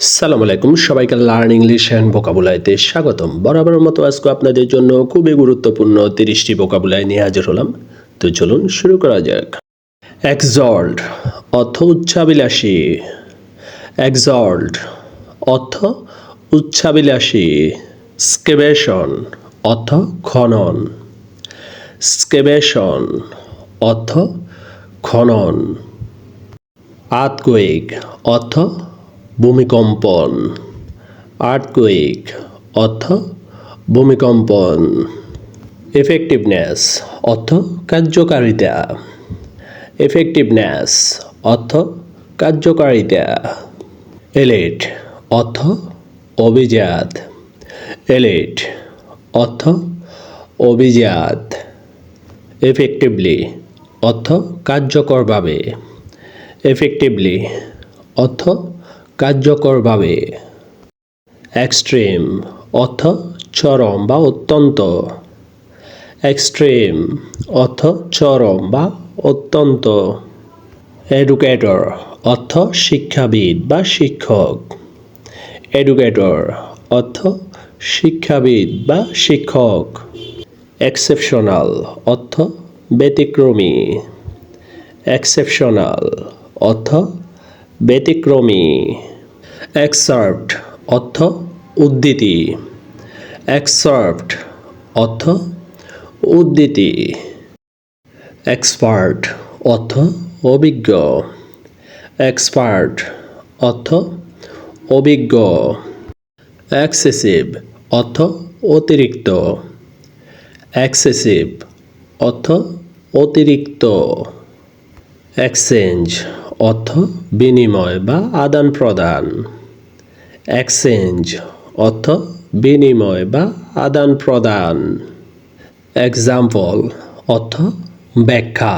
আসসালামু আলাইকুম, সবাইকে লার্ন ইংলিশ অ্যান্ড ভোকাবুলারিতে স্বাগতম। বরাবরের মতো আজকে আপনাদের জন্য খুবই গুরুত্বপূর্ণ 30টি ভোকাবুলারি নিয়ে হাজির হলাম। তো চলুন শুরু করা যাক। এক্সল্ট অর্থ উচ্চাভিলাষী। এক্সল্ট অর্থ উচ্চাভিলাষী। স্কেভেশন অর্থ খনন। স্কেভেশন অর্থ খনন। আর্থকুয়েক অর্থ ভূমিকম্পন। আর্থকুয়েক অর্থ ভূমিকম্পন। এফেক্টিভনেস অর্থ কার্যকারিতা। এফেক্টিভনেস অর্থ কার্যকারিতা। এলিট অর্থ অভিজাত। এলিট অর্থ অভিজাত। এফেক্টিভলি অর্থ কার্যকরভাবে। এফেক্টিভলি অর্থ কার্যকরভাবে। এক্সট্রিম অর্থ চরম বা অত্যন্ত। এক্সট্রিম অর্থ চরম বা অত্যন্ত। এডুকেটর অর্থ শিক্ষাবিদ বা শিক্ষক। এডুকেটর অর্থ শিক্ষাবিদ বা শিক্ষক। এক্সেপশনাল অর্থ ব্যতিক্রমী। এক্সেপশনাল অর্থ ব্যতিক্রমী। এক্সার্পড অর্থ উদ্ধৃতি। এক্সার্পড অর্থ উদ্ধৃতি। এক্সপার্ট অর্থ অভিজ্ঞ। এক্সপার্ট অর্থ অভিজ্ঞ। এক্সেসিভ অর্থ অতিরিক্ত। এক্সেসিভ অর্থ অতিরিক্ত। এক্সচেঞ্জ অর্থ বিনিময় বা আদান প্রদান। এক্সচেঞ্জ অর্থ বিনিময় বা আদান প্রদান। এক্সাম্পল অর্থ ব্যাখ্যা।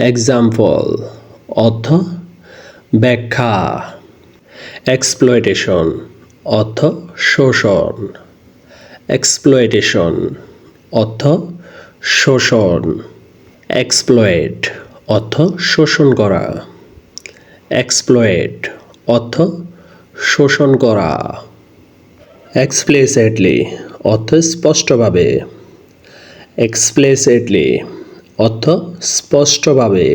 এক্সাম্পল অর্থ ব্যাখ্যা। এক্সপ্লয়টেশন অর্থ শোষণ। এক্সপ্লয়টেশন অর্থ শোষণ। এক্সপ্লয়েট অর্থ শোষণ করা। এক্সপ্লয়েট অর্থ শোষণ করা। এক্সপ্লিসিটলি অর্থ স্পষ্টভাবে। এক্সপ্লিসিটলি অর্থ স্পষ্টভাবে।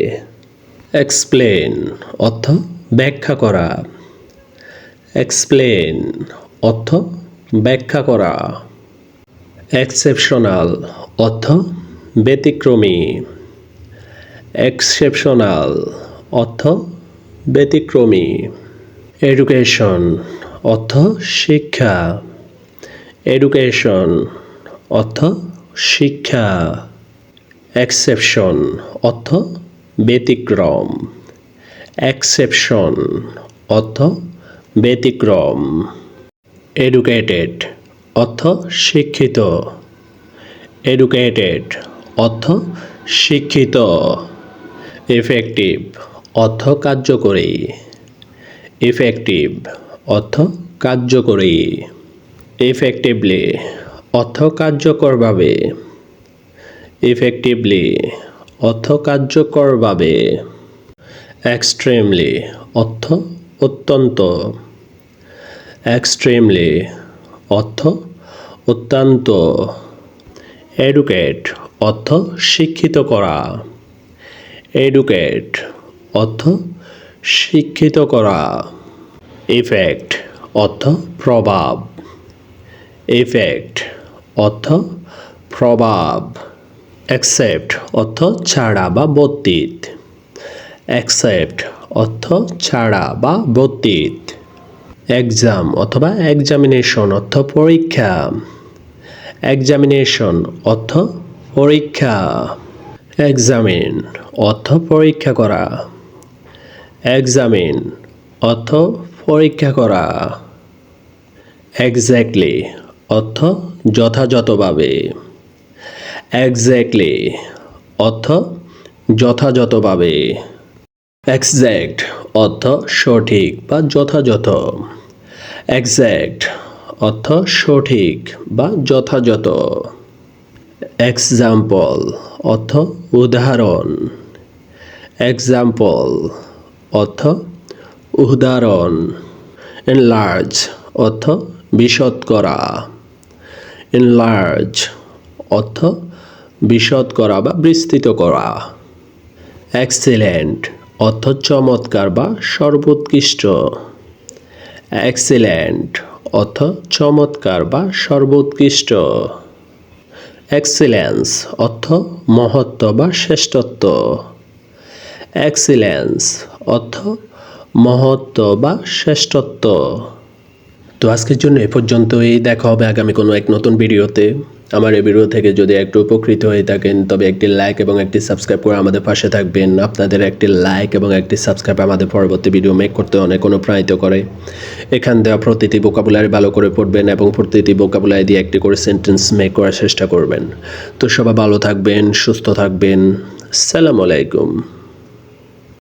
এক্সপ্লেন অর্থ ব্যাখ্যা করা। এক্সপ্লেন অর্থ ব্যাখ্যা করা। এক্সেপশনাল অর্থ ব্যতিক্রমী। এক্সেপশনাল অর্থ ব্যতিক্রমী। এডুকেশন অর্থ শিক্ষা। এডুকেশন অর্থ শিক্ষা। এক্সেপশন অর্থ ব্যতিক্রম। এক্সেপশন অর্থ ব্যতিক্রম। এডুকেটেড অর্থ শিক্ষিত। এডুকেটেড অর্থ শিক্ষিত। ইফেক্টিভ অর্থ কার্যকরী। ইফেক্টিভ অর্থ কার্যকরী। ইফেক্টিভলি অর্থ কার্যকরভাবে। ইফেক্টিভলি অর্থ কার্যকরভাবে। এক্সট্রিমলি অর্থ অত্যন্ত। এক্সট্রিমলি অর্থ অত্যন্ত। এডুকেট অর্থ শিক্ষিত করা। এডুকেট অর্থ শিক্ষিত করা। ইফেক্ট অর্থ প্রভাব। ইফেক্ট অর্থ প্রভাব। অ্যাকসেপ্ট অর্থ ছাড়া বা বর্তিত। অ্যাকসেপ্ট অর্থ ছাড়া বা বর্তিত। এক্সাম অথবা এক্সামিনেশন অর্থ পরীক্ষা। এক্সামিনেশন অর্থ পরীক্ষা। এক্সামিন অর্থ পরীক্ষা করা। এক্সামিন অর্থ পরীক্ষা করা। এক্স্যাক্টলি অর্থ যথাযথভাবে। এক্স্যাক্টলি অর্থ যথাযথভাবে। এক্স্যাক্ট অর্থ সঠিক বা যথাযথ। এক্স্যাক্ট অর্থ সঠিক বা যথাযথ। এক্সাম্পল অর্থ উদাহরণ। এক্সাম্পল অর্থ উদাহরণ। এনলার্জ অর্থ বিশদ করা। এনলার্জ অর্থ বিশদ করা বা বিস্তৃত করা। এক্সেলেন্ট অর্থ চমৎকার বা সর্বোৎকৃষ্ট। এক্সেলেন্ট অর্থ চমৎকার বা সর্বোৎকৃষ্ট। এক্সেলেন্স অর্থ মহত্ব বা শ্রেষ্ঠত্ব। এক্সেলেন্স অর্থ মহত্ব বা শ্রেষ্ঠত্ব। তো আজকের জন্য এ পর্যন্তই। দেখা হবে আগামী কোনো এক নতুন ভিডিওতে। আমার এই ভিডিও থেকে যদি একটু উপকৃত হয়ে থাকেন তবে একটি লাইক এবং একটি সাবস্ক্রাইব করে আমাদের পাশে থাকবেন। আপনাদের একটি লাইক এবং একটি সাবস্ক্রাইব আমাদের পরবর্তী ভিডিও মেক করতে অনেক অনুপ্রাণিত করে। এখান দেওয়া প্রতিটি ভোকাবুলারি ভালো করে পড়বেন এবং প্রতিটি ভোকাবুলারি দিয়ে একটি করে সেন্টেন্স মেক করার চেষ্টা করবেন। তো সবাই ভালো থাকবেন, সুস্থ থাকবেন। আসসালামু আলাইকুম।